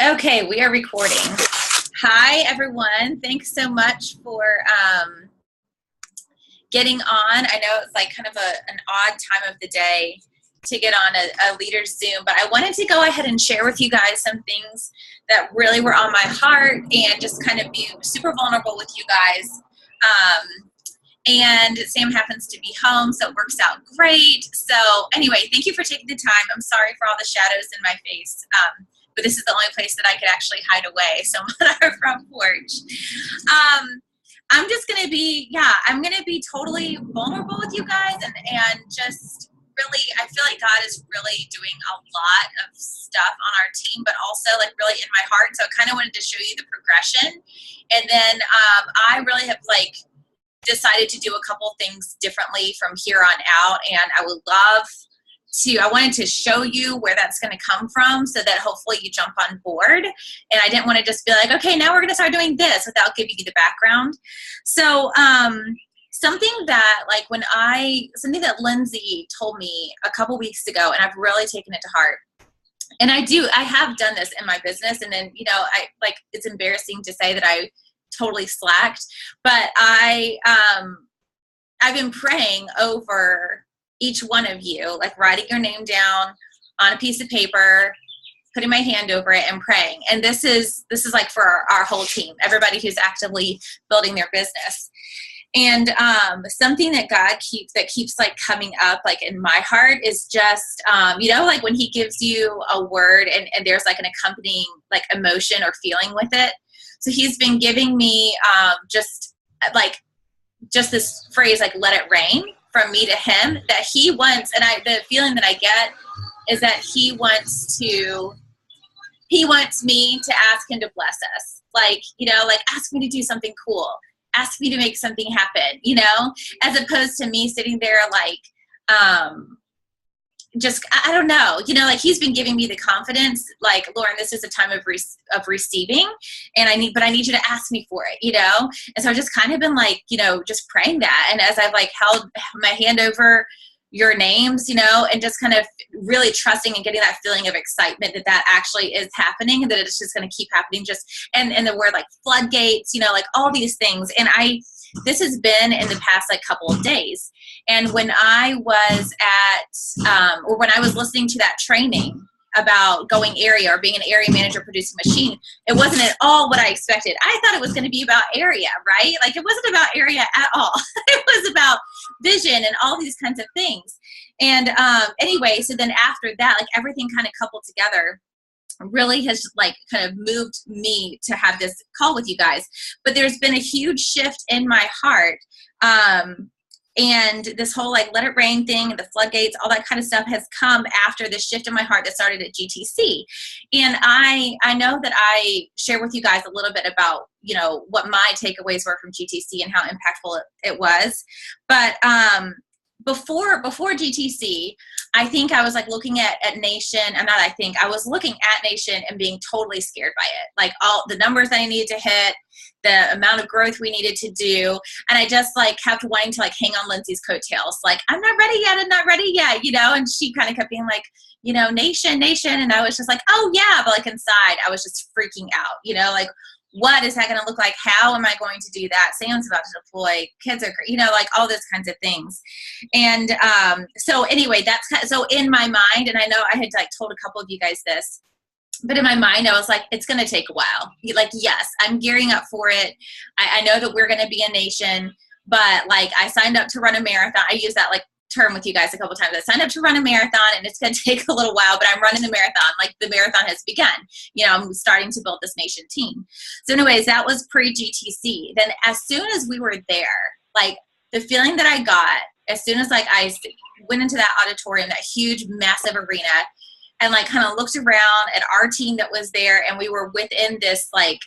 Okay, we are recording. Hi, everyone. Thanks so much for getting on. I know it's like kind of an odd time of the day to get on a leader's Zoom, but I wanted to go ahead and share with you guys some things that really were on my heart and just kind of be super vulnerable with you guys. And Sam happens to be home, so it works out great. So anyway, thank you for taking the time. I'm sorry for all the shadows in my face. But this is the only place that I could actually hide away. So I'm on our front porch. I'm just going to be, I'm going to be totally vulnerable with you guys and just really, I feel like God is really doing a lot of stuff on our team, but also like really in my heart. So I kind of wanted to show you the progression. And then I really have like decided to do a couple things differently from here on out. And I would love I wanted to show you where that's going to come from so that hopefully you jump on board. And I didn't want to just be like, okay, now we're going to start doing this without giving you the background. So something that Lindsay told me a couple weeks ago, and I've really taken it to heart. And I have done this in my business. And then, it's embarrassing to say that I totally slacked, but I've been praying over each one of you, like writing your name down on a piece of paper, putting my hand over it and praying. And this is like for our whole team, everybody who's actively building their business. And something that God keeps like coming up like in my heart is just, like when he gives you a word and there's like an accompanying like emotion or feeling with it. So he's been giving me just this phrase, like, let it rain, from me to him, that he wants, and the feeling that I get is that he wants me to ask him to bless us. Like, ask me to do something cool, ask me to make something happen, as opposed to me sitting there like, I don't know, like he's been giving me the confidence, like, Lauren, this is a time of receiving, and I need you to ask me for it, And so I've just kind of been like, just praying that. And as I've like held my hand over your names, and just kind of really trusting and getting that feeling of excitement that actually is happening and that it's just going to keep happening, and the word like floodgates, like all these things. And this has been in the past like couple of days. And when I was when I was listening to that training about going area or being an area manager producing machine, it wasn't at all what I expected. I thought it was going to be about area, right? Like it wasn't about area at all. It was about vision and all these kinds of things. And anyway, so then after that, like everything kind of coupled together really has like kind of moved me to have this call with you guys. But there's been a huge shift in my heart. And this whole like let it rain thing, the floodgates, all that kind of stuff has come after the shift in my heart that started at GTC. And I know that I share with you guys a little bit about, what my takeaways were from GTC and how impactful it was. But before GTC, I think I was like looking at Nation, I was looking at Nation and being totally scared by it. Like all the numbers that I needed to hit, the amount of growth we needed to do. And I just like kept wanting to like hang on Lindsay's coattails. Like, I'm not ready yet, and she kind of kept being like, Nation. And I was just like, oh yeah. But like inside I was just freaking out, like, what is that going to look like? How am I going to do that? Sam's about to deploy. Kids are, like all those kinds of things. And so anyway, so in my mind, and I know I had like told a couple of you guys this, but in my mind, I was like, it's going to take a while. Like, yes, I'm gearing up for it. I know that we're going to be a nation, but like I signed up to run a marathon. I use that like term with you guys a couple times. I signed up to run a marathon and it's going to take a little while, but I'm running the marathon. Like the marathon has begun. I'm starting to build this nation team. So anyways, that was pre-GTC. Then as soon as we were there, like the feeling that I got as soon as like I went into that auditorium, that huge, massive arena, and like kind of looked around at our team that was there, and we were within this like,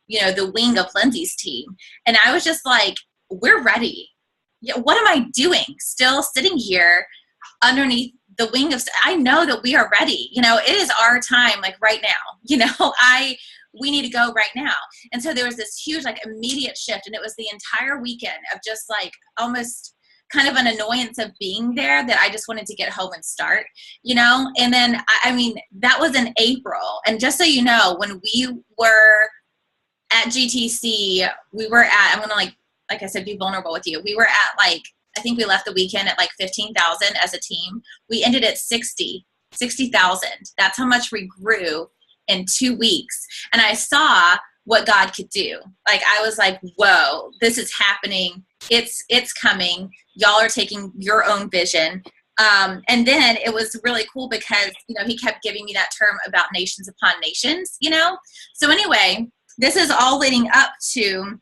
the wing of Lindsay's team. And I was just like, we're ready. Yeah, what am I doing still sitting here underneath the wing of, I know that we are ready. It is our time, like right now, we need to go right now. And so there was this huge, like immediate shift. And it was the entire weekend of just like almost kind of an annoyance of being there that I just wanted to get home and start, you know? And then, I mean, that was in April. And just so you know, when we were at GTC, we were at, I'm going to like I said, be vulnerable with you. We were at like, I think we left the weekend at like 15,000 as a team. We ended at 60,000. That's how much we grew in 2 weeks. And I saw what God could do. Like, I was like, whoa, this is happening. It's coming. Y'all are taking your own vision. And then it was really cool because, you know, he kept giving me that term about nations upon nations, you know? So anyway, this is all leading up to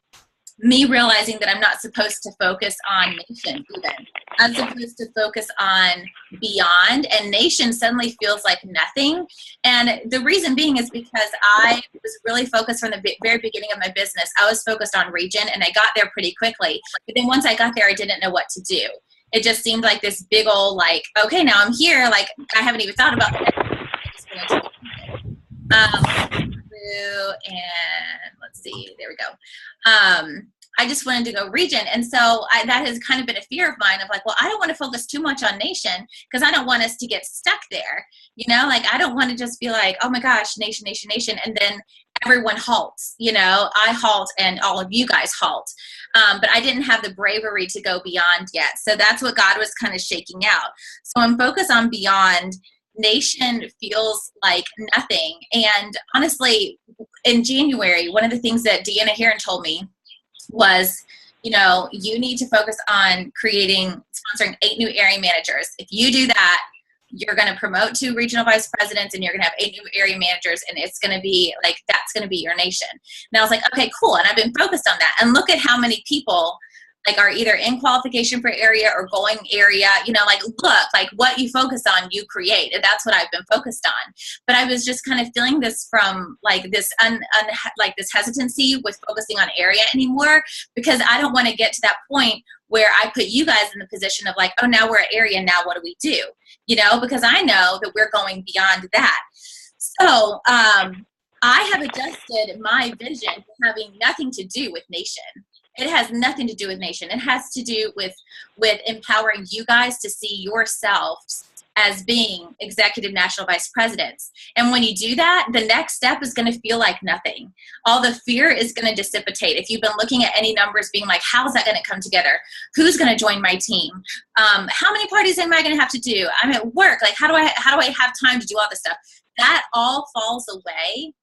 me realizing that I'm not supposed to focus on nation even. I'm supposed to focus on beyond, and nation suddenly feels like nothing. And the reason being is because I was really focused from the very beginning of my business. I was focused on region, and I got there pretty quickly. But then once I got there, I didn't know what to do. It just seemed like this big old, like, okay, now I'm here. Like, I haven't even thought about that. I just went into it. And let's see, there we go. I just wanted to go region. And so that has kind of been a fear of mine of like, well, I don't want to focus too much on nation because I don't want us to get stuck there. You know, like, I don't want to just be like, oh my gosh, nation, nation, nation. And then everyone halts, you know, I halt and all of you guys halt. But I didn't have the bravery to go beyond yet. So that's what God was kind of shaking out. So I'm focused on beyond. Nation feels like nothing. And honestly, in January, one of the things that Deanna Heron told me was, you know, you need to focus on sponsoring 8 new area managers. If you do that, you're going to promote 2 regional vice presidents and you're going to have 8 new area managers, and it's going to be like, that's going to be your nation. And I was like, okay, cool. And I've been focused on that. And look at how many people like are either in qualification for area or going area, you know, like, look, like what you focus on, you create. And that's what I've been focused on. But I was just kind of feeling this from like this, like this hesitancy with focusing on area anymore, because I don't want to get to that point where I put you guys in the position of like, oh, now we're at area. Now what do we do? You know, because I know that we're going beyond that. So, I have adjusted my vision to having nothing to do with nation. It has nothing to do with nation. It has to do with empowering you guys to see yourselves as being executive national vice presidents. And when you do that, the next step is going to feel like nothing. All the fear is going to dissipate. If you've been looking at any numbers being like, how is that going to come together? Who's going to join my team? How many parties am I going to have to do? I'm at work. Like, how do I have time to do all this stuff? That all falls away.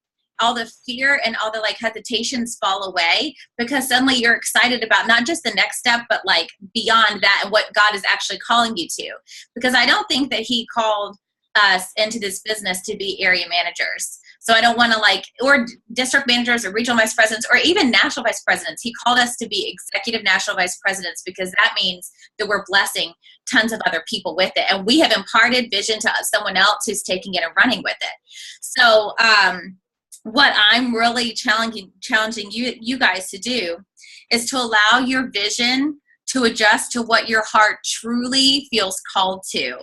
All the fear and all the like hesitations fall away, because suddenly you're excited about not just the next step, but like beyond that and what God is actually calling you to. Because I don't think that he called us into this business to be area managers. So I don't want to like, or district managers or regional vice presidents or even national vice presidents. He called us to be executive national vice presidents, because that means that we're blessing tons of other people with it. And we have imparted vision to someone else who's taking it and running with it. So, what I'm really challenging you guys to do is to allow your vision to adjust to what your heart truly feels called to.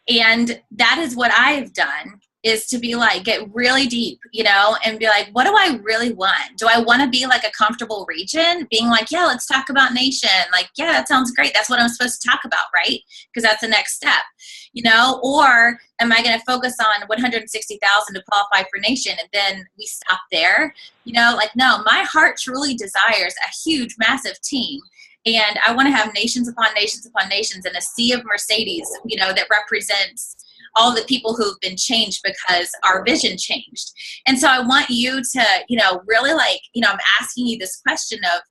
And that is what I've done, is to be like, get really deep, you know, and be like, what do I really want? Do I want to be like a comfortable region, being like, yeah, let's talk about nation. Like, yeah, that sounds great. That's what I'm supposed to talk about, right? Because that's the next step, you know, or am I going to focus on 160,000 to qualify for nation? And then we stop there, you know, like, no, my heart truly desires a huge, massive team. And I want to have nations upon nations upon nations and a sea of Mercedes, you know, that represents all the people who've been changed because our vision changed. And so I want you to, you know, really like, you know, I'm asking you this question of,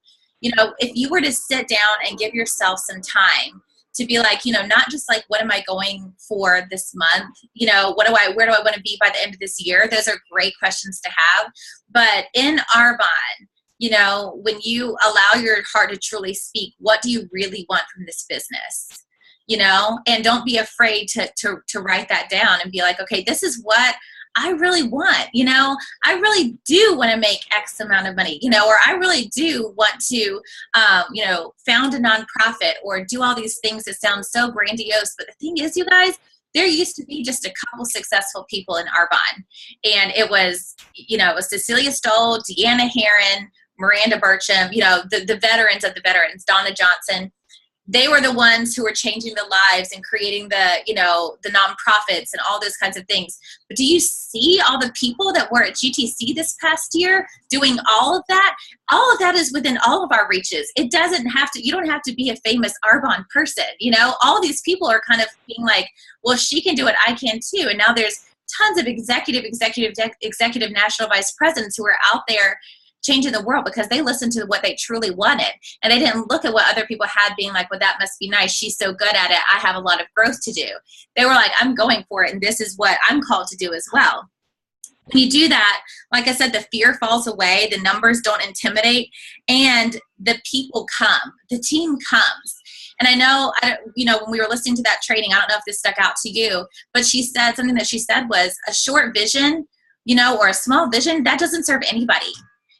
you know, if you were to sit down and give yourself some time to be like, you know, not just like, what am I going for this month? You know, where do I want to be by the end of this year? Those are great questions to have. But in Arbonne, you know, when you allow your heart to truly speak, what do you really want from this business? You know, and don't be afraid to write that down and be like, okay, this is what I really want. You know, I really do want to make X amount of money, you know, or I really do want to, you know, found a nonprofit or do all these things that sound so grandiose. But the thing is, you guys, there used to be just a couple successful people in Arbonne. And it was, you know, it was Cecilia Stoll, Deanna Heron, Miranda Burcham, you know, the veterans of the veterans, Donna Johnson. they were the ones who were changing the lives and creating the, you know, the nonprofits and all those kinds of things. But do you see all the people that were at GTC this past year doing all of that? All of that is within all of our reaches. It doesn't have to, you don't have to be a famous Arbonne person. You know, all these people are kind of being like, well, if she can do it, I can too. And now there's tons of executive national vice presidents who are out there changing the world because they listened to what they truly wanted, and they didn't look at what other people had being like, well, that must be nice, she's so good at it, I have a lot of growth to do. They were like, I'm going for it, and this is what I'm called to do as well. When you do that, like I said, the fear falls away, the numbers don't intimidate, and the people come, the team comes. And I know, you know, when we were listening to that training, I don't know if this stuck out to you, but she said, something that she said was, a short vision, you know, or a small vision, that doesn't serve anybody.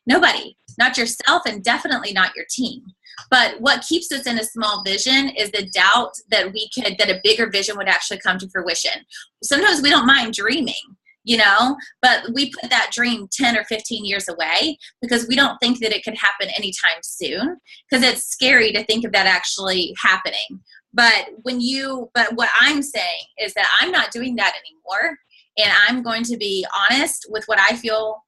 Nobody, not yourself, and definitely not your team. But what keeps us in a small vision is the doubt that that a bigger vision would actually come to fruition. Sometimes we don't mind dreaming, you know, but we put that dream 10 or 15 years away because we don't think that it could happen anytime soon, because it's scary to think of that actually happening. But what I'm saying is that I'm not doing that anymore, and I'm going to be honest with what I feel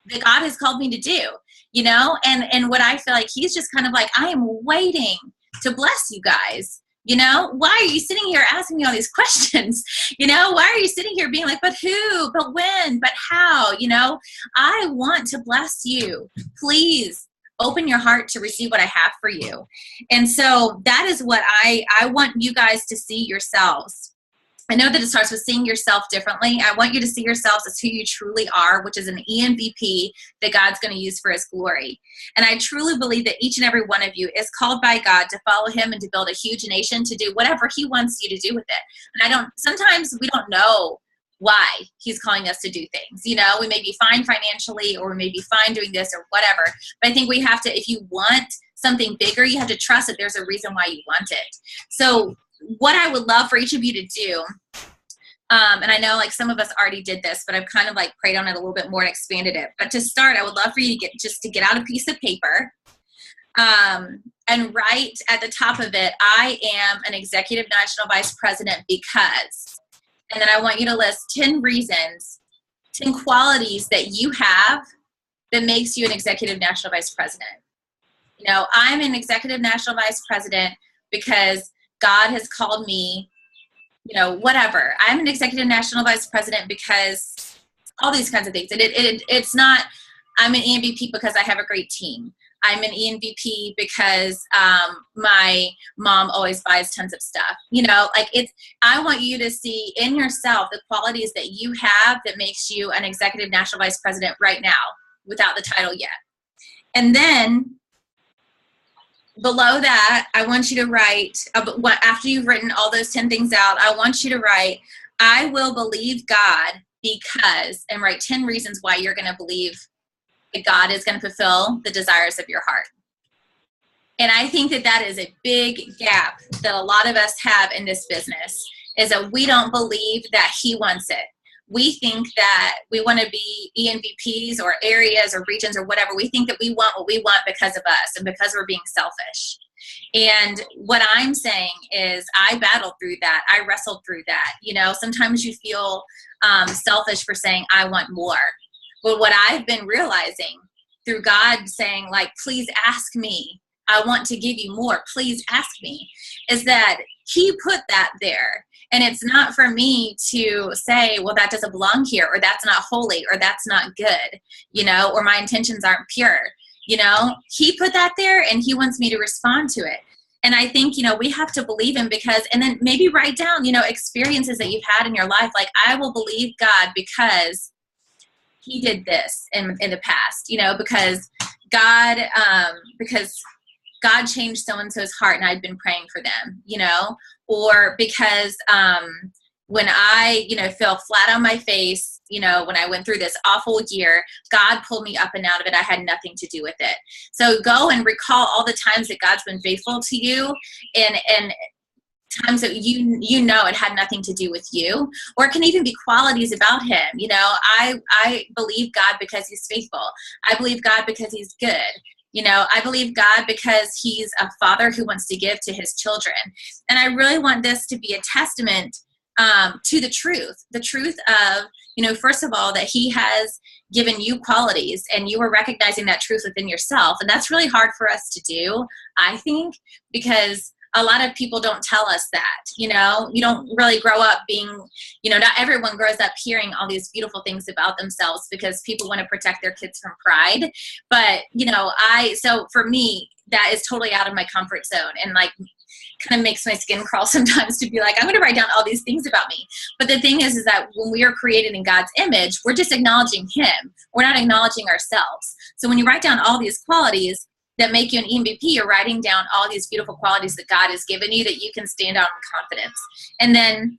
that God has called me to do, you know, and what I feel like he's just kind of like, I am waiting to bless you guys. You know, why are you sitting here asking me all these questions? You know, why are you sitting here being like, but who, but when, but how? You know, I want to bless you. Please open your heart to receive what I have for you. And so that is what I want you guys to see yourselves. I know that it starts with seeing yourself differently. I want you to see yourselves as who you truly are, which is an ENVP that God's going to use for his glory. And I truly believe that each and every one of you is called by God to follow him and to build a huge nation, to do whatever he wants you to do with it. And sometimes we don't know why he's calling us to do things. You know, we may be fine financially, or we may be fine doing this or whatever. But I think we have to, if you want something bigger, you have to trust that there's a reason why you want it. So what I would love for each of you to do, and I know like some of us already did this, but I've kind of like prayed on it a little bit more and expanded it. But to start, I would love for you to get out a piece of paper and write at the top of it, I am an executive national vice president because, and then I want you to list 10 reasons, 10 qualities that you have that makes you an executive national vice president. You know, I'm an executive national vice president because God has called me, you know, whatever. I'm an executive national vice president because all these kinds of things. And it's not, I'm an ENVP because I have a great team. I'm an ENVP because my mom always buys tons of stuff. You know, like I want you to see in yourself the qualities that you have that makes you an executive national vice president right now without the title yet. And then below that, I want you to write, after you've written all those 10 things out, I want you to write, I will believe God because, and write 10 reasons why you're going to believe that God is going to fulfill the desires of your heart. And I think that is a big gap that a lot of us have in this business, is that we don't believe that he wants it. We think that we want to be ENVPs or areas or regions or whatever. We think that we want what we want because of us and because we're being selfish. And what I'm saying is I battled through that. I wrestled through that. You know, sometimes you feel selfish for saying, I want more. But what I've been realizing through God saying, like, please ask me. I want to give you more. Please ask me. Is that he put that there. And it's not for me to say, well, that doesn't belong here, or that's not holy, or that's not good, you know, or my intentions aren't pure. You know, he put that there and he wants me to respond to it. And I think, you know, we have to believe him because, and then maybe write down, you know, experiences that you've had in your life. Like, I will believe God because he did this in the past, you know, because God changed so-and-so's heart and I'd been praying for them, you know, or because when I, you know, fell flat on my face, you know, when I went through this awful year, God pulled me up and out of it. I had nothing to do with it. So go and recall all the times that God's been faithful to you and times that you know it had nothing to do with you, or it can even be qualities about him. You know, I believe God because he's faithful. I believe God because he's good. I believe God because he's a father who wants to give to his children. And I really want this to be a testament to the truth of, first of all, that he has given you qualities and you are recognizing that truth within yourself. And that's really hard for us to do, I think, because a lot of people don't tell us that, you don't really grow up being, not everyone grows up hearing all these beautiful things about themselves because people want to protect their kids from pride. But, so for me, that is totally out of my comfort zone and like kind of makes my skin crawl sometimes to be like, I'm going to write down all these things about me. But the thing is that when we are created in God's image, we're just acknowledging him. We're not acknowledging ourselves. So when you write down all these qualities that make you an EMVP, you're writing down all these beautiful qualities that God has given you that you can stand out in confidence. And then,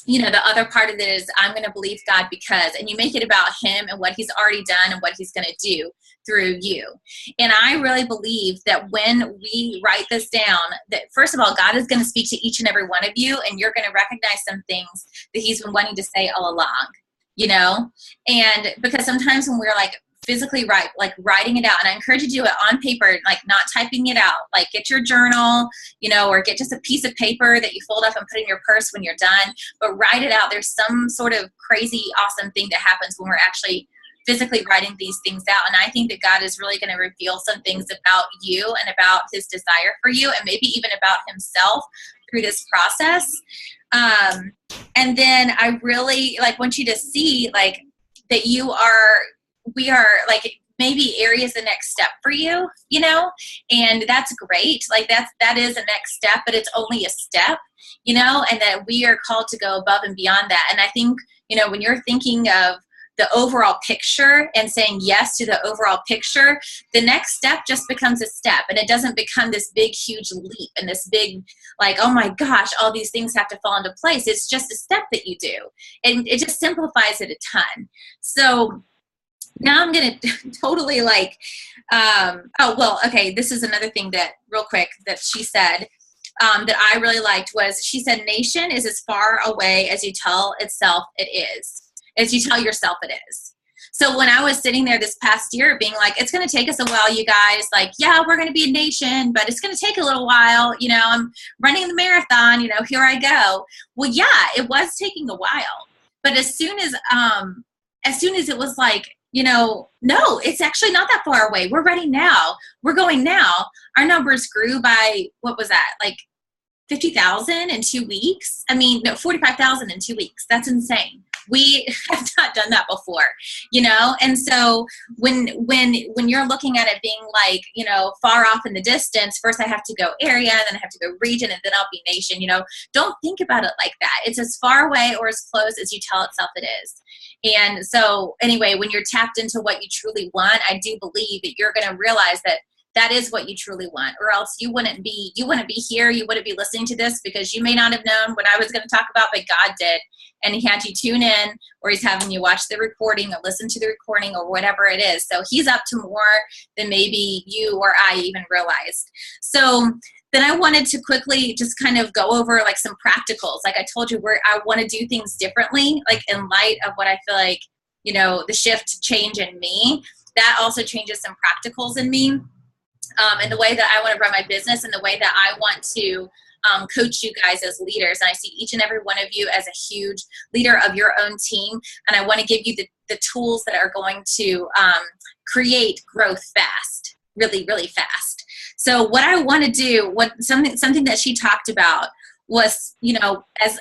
the other part of it is I'm going to believe God because, and you make it about him and what he's already done and what he's going to do through you. And I really believe that when we write this down, that first of all, God is going to speak to each and every one of you, and you're going to recognize some things that he's been wanting to say all along, and because sometimes when we're like physically writing it out, and I encourage you to do it on paper, like not typing it out, like get your journal, or get just a piece of paper that you fold up and put in your purse when you're done, but write it out. There's some sort of crazy, awesome thing that happens when we're actually physically writing these things out. And I think that God is really going to reveal some things about you and about his desire for you, and maybe even about himself through this process. And then I really want you to see that we are maybe areas the next step for you, and that's great. That is a next step, but it's only a step, and that we are called to go above and beyond that. And I think, when you're thinking of the overall picture and saying yes to the overall picture, the next step just becomes a step, and it doesn't become this big, huge leap and this big, oh my gosh, all these things have to fall into place. It's just a step that you do, and it just simplifies it a ton. So now I'm going to totally this is another thing that real quick that she said that I really liked was she said, nation is as far away as you tell yourself it is. So when I was sitting there this past year being like, it's going to take us a while, you guys, yeah, we're going to be a nation, but it's going to take a little while. I'm running the marathon, here I go. Well, yeah, it was taking a while, but as soon as it was no, it's actually not that far away. We're ready now. We're going now. Our numbers grew by, what was that? 50,000 in 2 weeks. 45,000 in 2 weeks. That's insane. We have not done that before, and so when you're looking at it being far off in the distance, first I have to go area, then I have to go region, and then I'll be nation. Don't think about it like that. It's as far away or as close as you tell itself it is. And so anyway, when you're tapped into what you truly want, I do believe that you're going to realize that is what you truly want, or else you wouldn't be here. You wouldn't be listening to this because you may not have known what I was going to talk about, but God did. And he had you tune in, or he's having you watch the recording or listen to the recording or whatever it is. So he's up to more than maybe you or I even realized. So then I wanted to quickly just kind of go over some practicals. Like I told you, I want to do things differently, in light of what I feel like, the shift change in me. That also changes some practicals in me. And the way that I want to run my business and the way that I want to coach you guys as leaders. And I see each and every one of you as a huge leader of your own team. And I want to give you the tools that are going to create growth fast, really, really fast. So what I want to do, something that she talked about was, as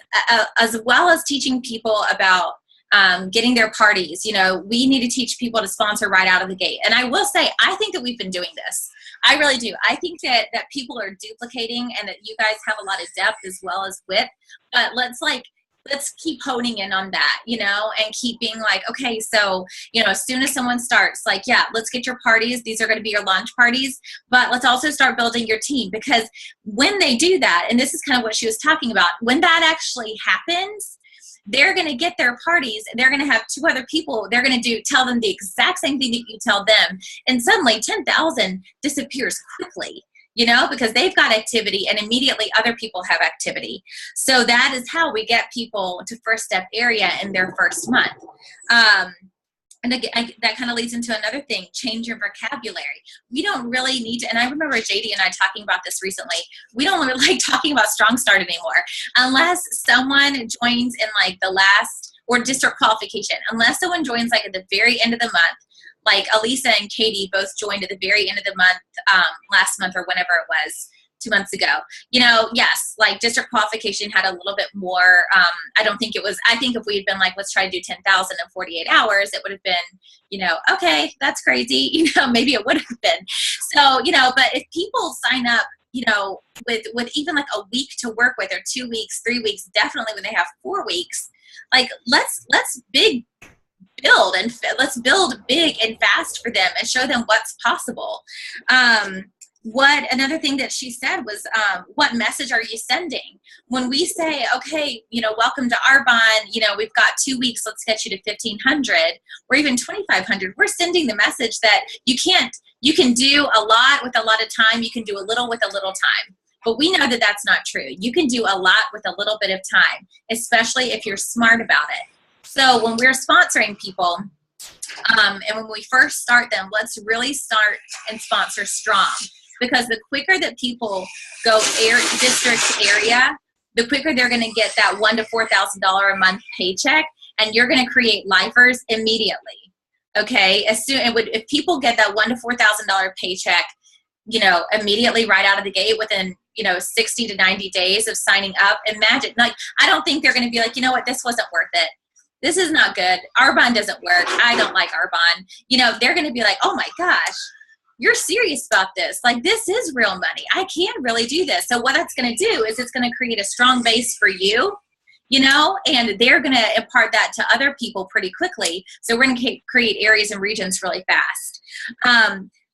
well as teaching people about getting their parties, we need to teach people to sponsor right out of the gate. And I will say, I think that we've been doing this. I really do. I think that people are duplicating and that you guys have a lot of depth as well as width, but let's keep honing in on that, and keep being okay, so, as soon as someone starts, yeah, let's get your parties. These are going to be your launch parties, but let's also start building your team, because when they do that, and this is kind of what she was talking about, when that actually happens, they're going to get their parties. They're going to have 2 other people. They're going to tell them the exact same thing that you tell them. And suddenly 10,000 disappears quickly, because they've got activity and immediately other people have activity. So that is how we get people to first step area in their first month. And again, that kind of leads into another thing, change your vocabulary. We don't really need to, and I remember JD and I talking about this recently, we don't really like talking about Strong Start anymore, unless someone joins in like the last, or district qualification, unless someone joins like at the very end of the month, like Elisa and Katie both joined at the very end of the month, last month or whenever it was, 2 months ago. You know, yes, like district qualification had a little bit more, I don't think it was, I think if we had been like, let's try to do 10,000 in 48 hours, it would have been, you know, okay, that's crazy. You know, maybe it would have been. So, you know, but if people sign up, you know, with even like a week to work with, or 2 weeks, 3 weeks, definitely when they have 4 weeks, like let's build and let's build big and fast for them and show them what's possible. What another thing that she said was, what message are you sending? When we say, okay, you know, welcome to Arbonne, you know, we've got 2 weeks, let's get you to 1,500 or even 2,500. We're sending the message that you can do a lot with a lot of time. You can do a little with a little time. But we know that that's not true. You can do a lot with a little bit of time, especially if you're smart about it. So when we're sponsoring people, and when we first start them, let's really start and sponsor strong. Because the quicker that people go district area, the quicker they're going to get that $1,000 to $4,000 a month paycheck, and you're going to create lifers immediately. Okay, if people get that $1,000 to $4,000 paycheck, you know, immediately right out of the gate within, you know, 60 to 90 days of signing up, imagine, like, I don't think they're going to be like, you know what, this wasn't worth it. This is not good. Arbonne doesn't work. I don't like Arbonne. You know, they're going to be like, oh my gosh, you're serious about this. Like, this is real money. I can really do this. So what that's going to do is it's going to create a strong base for you, you know, and they're going to impart that to other people pretty quickly. So we're going to create areas and regions really fast.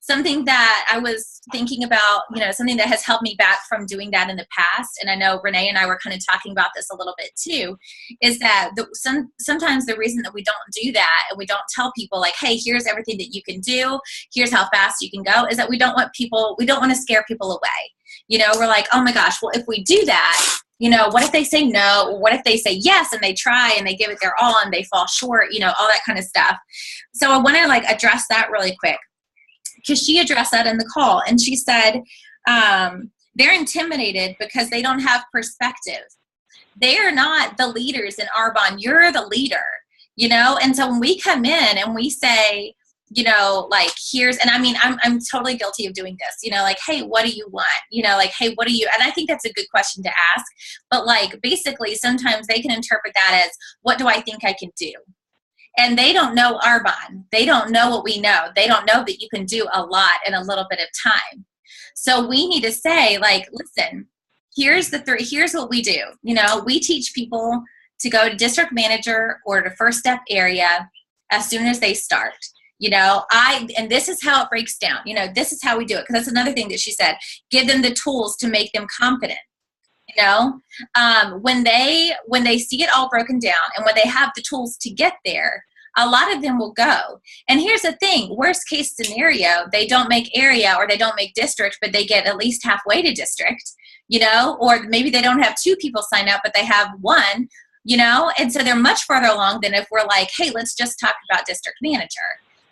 Something that I was thinking about, you know, something that has held me back from doing that in the past, and I know Renee and I were kind of talking about this a little bit too, is that sometimes the reason that we don't do that and we don't tell people like, hey, here's everything that you can do, here's how fast you can go, is that we don't want to scare people away. You know, we're like, oh my gosh, well, if we do that, you know, what if they say no? Or what if they say yes and they try and they give it their all and they fall short, you know, all that kind of stuff. So I want to like address that really quick, because she addressed that in the call, and she said they're intimidated because they don't have perspective. They are not the leaders in Arbonne. You're the leader, you know? And so when we come in and we say, you know, like, here's, and I mean, I'm totally guilty of doing this, you know, like, hey, what do you want? You know, like, hey, what do you, and I think that's a good question to ask, but like, basically sometimes they can interpret that as, what do I think I can do? And they don't know Arbonne. They don't know what we know. They don't know that you can do a lot in a little bit of time. So we need to say, like, listen, here's what we do. You know, we teach people to go to district manager or to first step area as soon as they start. You know, and this is how it breaks down. You know, this is how we do it. Because that's another thing that she said. Give them the tools to make them confident. You know, when they see it all broken down and when they have the tools to get there, a lot of them will go. And here's the thing, worst case scenario, they don't make area or they don't make district, but they get at least halfway to district, you know, or maybe they don't have 2 people sign up, but they have 1, you know, and so they're much farther along than if we're like, hey, let's just talk about district manager.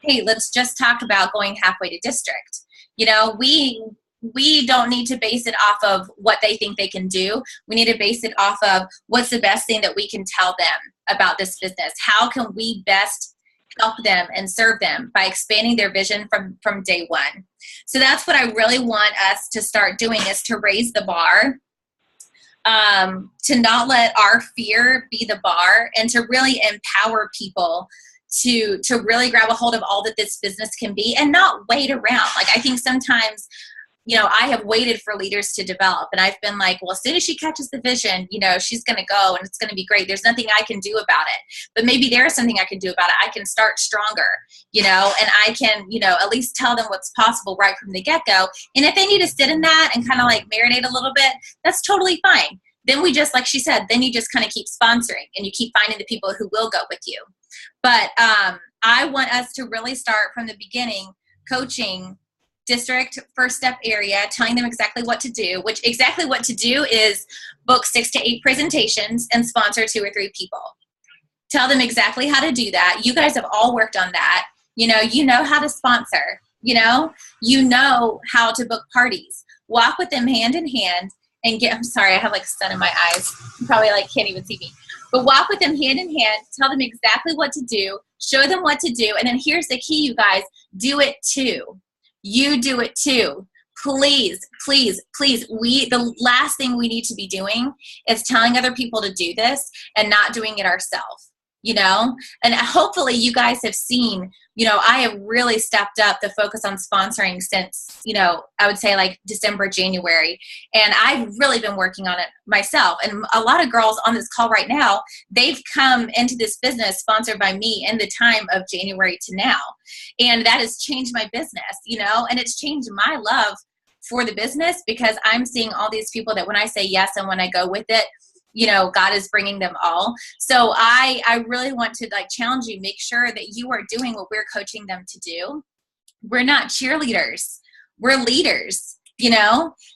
Hey, let's just talk about going halfway to district. You know, we don't need to base it off of what they think they can do. We need to base it off of what's the best thing that we can tell them about this business. How can we best help them and serve them by expanding their vision from day one? So that's what I really want us to start doing, is to raise the bar, to not let our fear be the bar, and to really empower people to really grab a hold of all that this business can be and not wait around. Like, I think sometimes, you know, I have waited for leaders to develop, and I've been like, well, as soon as she catches the vision, you know, she's going to go and it's going to be great. There's nothing I can do about it, but maybe there is something I can do about it. I can start stronger, you know, and I can, you know, at least tell them what's possible right from the get-go. And if they need to sit in that and kind of like marinate a little bit, that's totally fine. Then we just, like she said, then you just kind of keep sponsoring and you keep finding the people who will go with you. But I want us to really start from the beginning, coaching district first step area, telling them exactly what to do, which exactly what to do is book 6 to 8 presentations and sponsor 2 or 3 people. Tell them exactly how to do that. You guys have all worked on that. You know how to sponsor, you know how to book parties. Walk with them hand in hand and I'm sorry, I have like sun in my eyes. You probably like can't even see me. But walk with them hand in hand, tell them exactly what to do, show them what to do. And then here's the key, you guys, do it too. You do it too. Please, please, please. The last thing we need to be doing is telling other people to do this and not doing it ourselves. And hopefully you guys have seen, I have really stepped up the focus on sponsoring since, I would say like December, January. And I've really been working on it myself. And a lot of girls on this call right now, they've come into this business sponsored by me in the time of January to now. And that has changed my business, and it's changed my love for the business because I'm seeing all these people that when I say yes and when I go with it, God is bringing them all. So I really want to like challenge you, make sure that you are doing what we're coaching them to do. We're not cheerleaders. We're leaders,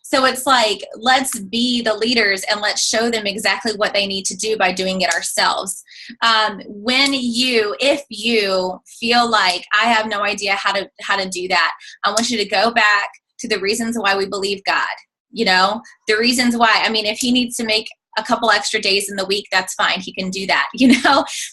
So it's like, let's be the leaders and let's show them exactly what they need to do by doing it ourselves. If you feel like I have no idea how to do that, I want you to go back to the reasons why we believe God, the reasons why. I mean, if he needs to make a couple extra days in the week, that's fine. He can do that.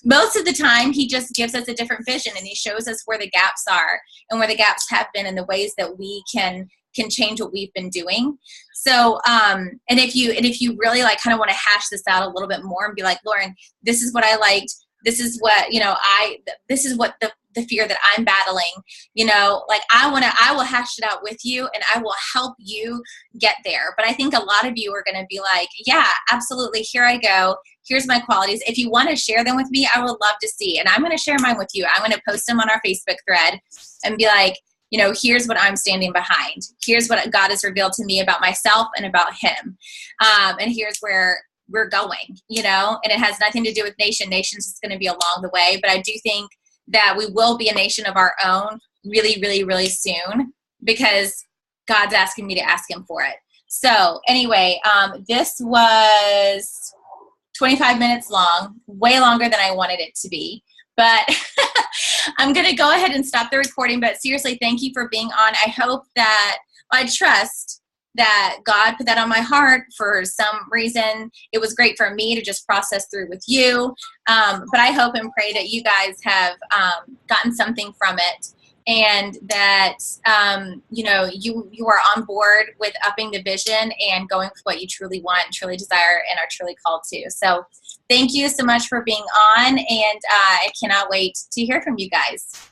Most of the time he just gives us a different vision and he shows us where the gaps are and where the gaps have been and the ways that we can change what we've been doing. So, and if you really like kind of want to hash this out a little bit more and be like, Lauren, this is what I liked. This is what, this is what the fear that I'm battling, like I will hash it out with you and I will help you get there. But I think a lot of you are going to be like, yeah, absolutely. Here I go. Here's my qualities. If you want to share them with me, I would love to see. And I'm going to share mine with you. I'm going to post them on our Facebook thread and be like, here's what I'm standing behind. Here's what God has revealed to me about myself and about him. And here's where we're going, and it has nothing to do with nations is going to be along the way. But I do think that we will be a nation of our own really, really, really soon because God's asking me to ask him for it. So anyway, this was 25 minutes long, way longer than I wanted it to be. But I'm going to go ahead and stop the recording. But seriously, thank you for being on. I hope that, I trust that God put that on my heart for some reason. It was great for me to just process through with you. But I hope and pray that you guys have gotten something from it and that, you are on board with upping the vision and going with what you truly want, truly desire, and are truly called to. So thank you so much for being on. And I cannot wait to hear from you guys.